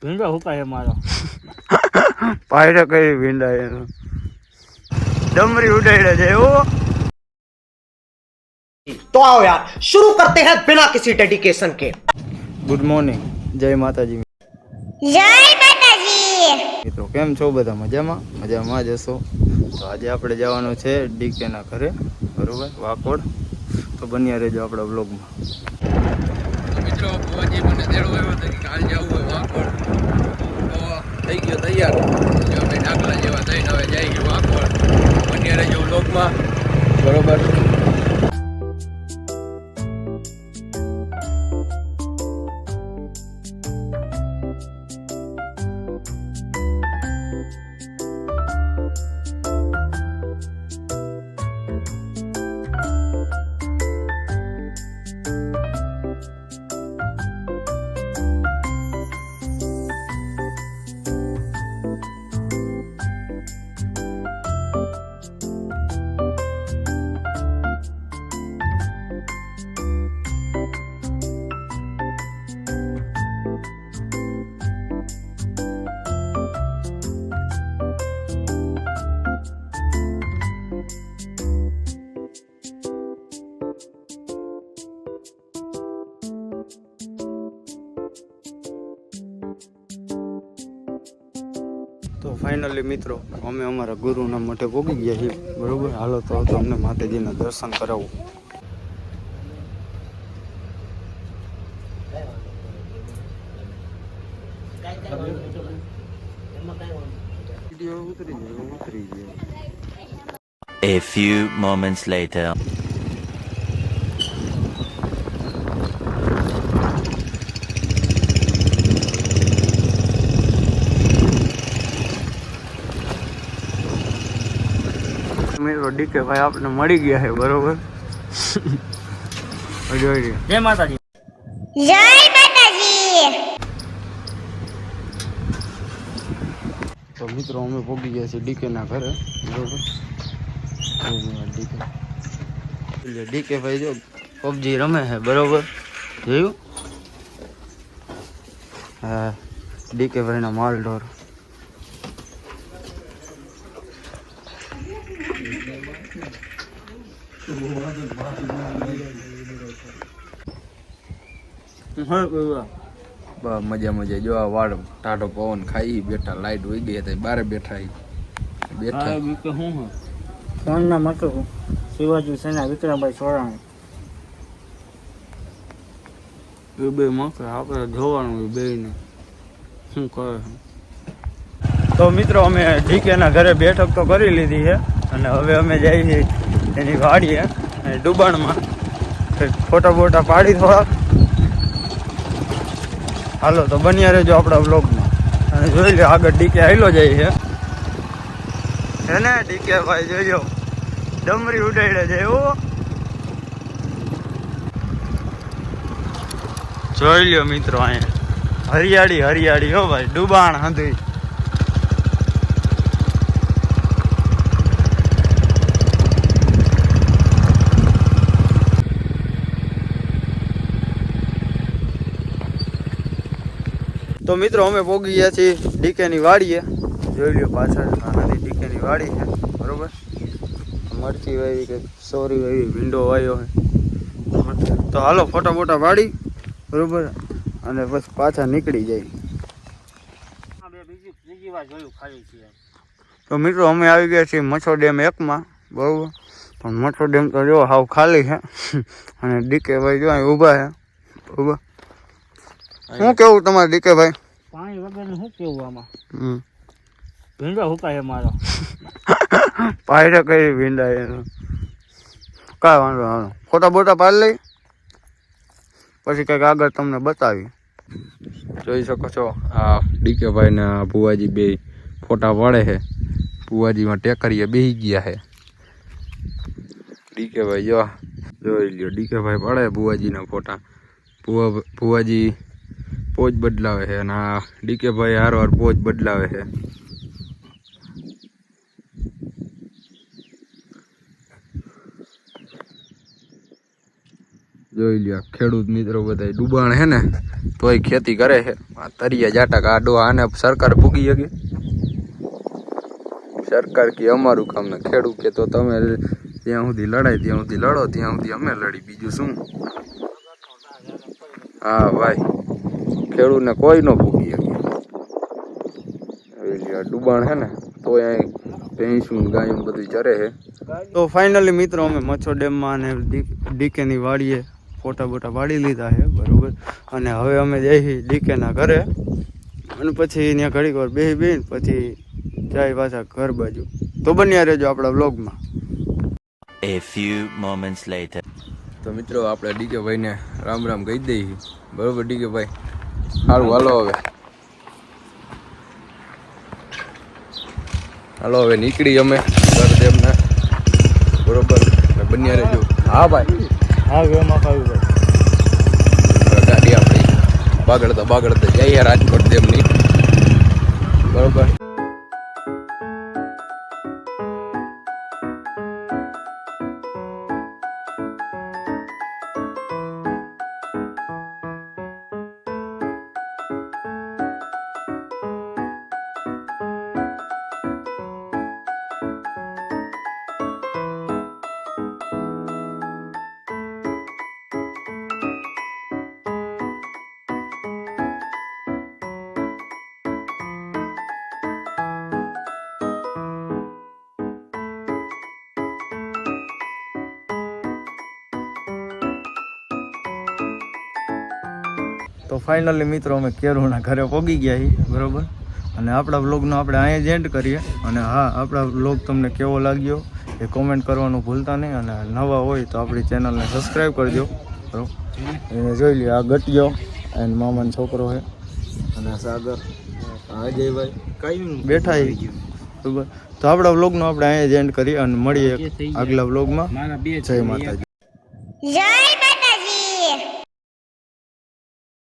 ભીંડો હુકાય મારો પાયરે કઈ ભીંડા એનો डमरी उड़े जाए वो। तो आओ यार शुरू करते हैं बिना किसी डेडिकेशन के। गुड मॉर्निंग, जय माताजी। जय माताजी। મિત્રો કેમ છો બધા? મજામાં જ હશો? તો આજે આપણે જવાનું છે ડીકે ના ઘરે, બરોબર, વાકોડ. તો બન્યા રહેજો આપણા વ્લોગમાં. મિત્રો ભુવાજી મને તેડો આવ્યો હતો કે કાલ જવું હોય વાકોડ, તો થઈ ગયો તૈયાર. આપણે ડાકલા જેવા થઈને હવે જઈ ગયો વાકોડ. બન્યા રહેજો વ્લોગમાં, બરોબર. તો ફાઇનલી મિત્રો અમે અમારા ગુરુના મઠે પહોંચી ગયા છીએ, બરોબર. હાલો તો અમને માતાજીના દર્શન કરાવું. A few moments later. મિત્રો ડીકે ભાઈ આપણે મળી ગયા છે, બરોબર. જોઈ લો. જય માતાજી. जय माताजी। તો મિત્રો અમે પહોંચી ગયા છીએ ડીકે ના ઘરે, બરોબર. ડીકે ભાઈ જો પબજી રમે છે, બરોબર. જોયું? હા, ડીકે ભાઈ ના માલ ઢોર. મજા જો આ વાડ ટાઢો પવન ખાઈ બેઠા, લાઈટ વહી ગઈ હતી, બારે બેઠા બેઠા. હું ફોન ના મતો શિવાજી સેના વિક્રમભાઈ સોરાણી એ બે મકે આપણે જોવાનું બે ને શું કરે. તો મિત્રો અમે ડીકે ના ઘરે બેઠક તો કરી લીધી છે અને હવે અમે જઈએ છીએ એની વાડીએ ડુબાણમાં ફોટા બોટા પાડી થોડા. હાલો તો બન્યા રહેજો આપણા વ્લોગમાં અને જોઈ લો આગળ ડીકે આવેલો જાય છે ને. ડીકે ભાઈ જોજો ડમરી ઉડાડે છે એવું. જોઈ લ્યો મિત્રો, અહીંયા હરિયાળી હો ભાઈ, ડુબાણ હતી. તો મિત્રો અમે પહોંચી ગયા છીએ ડીકે ની વાડીએ. જોઈ લ્યો પાછળ નાની ડીકે ની વાડી છે, બરોબર. મરચી વાવી કે સોરી વાવી, ભીંડો વાવ્યો છે. તો હાલો ફોટા બોટા પાડી, બરોબર, અને બસ પાછા નીકળી જાય. બીજી વાર જોયું ખાલી છે. તો મિત્રો અમે આવી ગયા છીએ મચ્છો ડેમ 1માં, બરોબર. પણ મચ્છો ડેમ તો જો હાવ ખાલી છે અને ડીકે ભાઈ જો અહીં ઊભા છે, બરોબર. શું કેવું તમારે ડીકે ભાઈ? પાણી વગરનું શું કેવું આમાં? ભીંડો હુકાય મારો પાયરે કઈ ભીંડા એનો કાંઈ વાંધો. હાલો ફોટા બોટા પાડી લઈ, પછી કંઈક આગળ તમને બતાવી. જોઈ શકો છો આ ડીકે ભાઈ ના ભુવાજી બે ફોટા પડે છે. ભુવાજીમાં ટેકરીએ બેસી ગયા છે. ડીકે ભાઈ જોઈ લ્યો, ડીકે ભાઈ પડે ભુવાજીના ફોટા. ભુવાજી પોજ બદલાવે છે અને આ ડીકે ભાઈ હારવાર પોજ બદલાવે છે. જોઈ લ્યો ખેડૂત મિત્રો બધા ડૂબાણ હે ને તોય ખેતી કરે છે. આ તરિયા જાટા આડો આને સરકાર ફૂગી શકે. સરકાર કે અમારું કામ ને ખેડૂત કે તો તમે ત્યાં સુધી લડાય ત્યાં સુધી લડો, ત્યાં સુધી અમે લડી, બીજું શું. હા ભાઈ, ખેડૂતને કોઈ ન ફૂગી શકે. ડૂબાણ હે ને તો અહીં ભેંસું ગાયું બધું ચરે છે. તો ફાઇનલી મિત્રો અમે મચ્છો ડેમમાં અને ડીકેની વાડીએ ફોટા બોટા પાડી લીધા છે બરોબર. અને હવે અમે જઈએ ડીકેના ઘરે અને પછી ત્યાં ઘડીક વાર બેસી પછી જાય પાછા ઘર બાજુ. તો બન્યા રહેજો આપણા વ્લોગમાં. A few moments later. તો મિત્રો આપણે ડીકે ભાઈને રામ રામ કહી દઈએ બરોબર. ડીકે ભાઈ સારું હાલો હવે નીકળી અમે ઘર દેમને બરોબર. બન્યા રહેજો. હા ભાઈ, હા એમાં ખાવી ભાઈ. ગાડી આપણી બાગડતા જઈએ રાજકોટ દેમની બરોબર. તો ફાઇનલી મિત્રો અમે કેરુના ઘરે પહોંચી ગયા છીએ બરોબર. અને આપણા વ્લોગનો આપણે અહીંયા જ એન્ડ કરીએ. અને હા, આપણા વ્લોગ તમને કેવો લાગ્યો એ કોમેન્ટ કરવાનું ભૂલતા નહીં. અને નવા હોય તો આપણી ચેનલને સબસ્ક્રાઈબ કરજો બરોબર. એને જોઈ લ્યો, આ ગટિયો એન્ડ મામાનો છોકરો છે અને સાગર અજયભાઈ કઈ બેઠા છે બરોબર. તો આપણા વ્લોગનો આપણે અહીંયા જ એન્ડ કરીએ અને મળીએ આગલા વ્લોગમાં. જય માતાજી. જય માતાજી.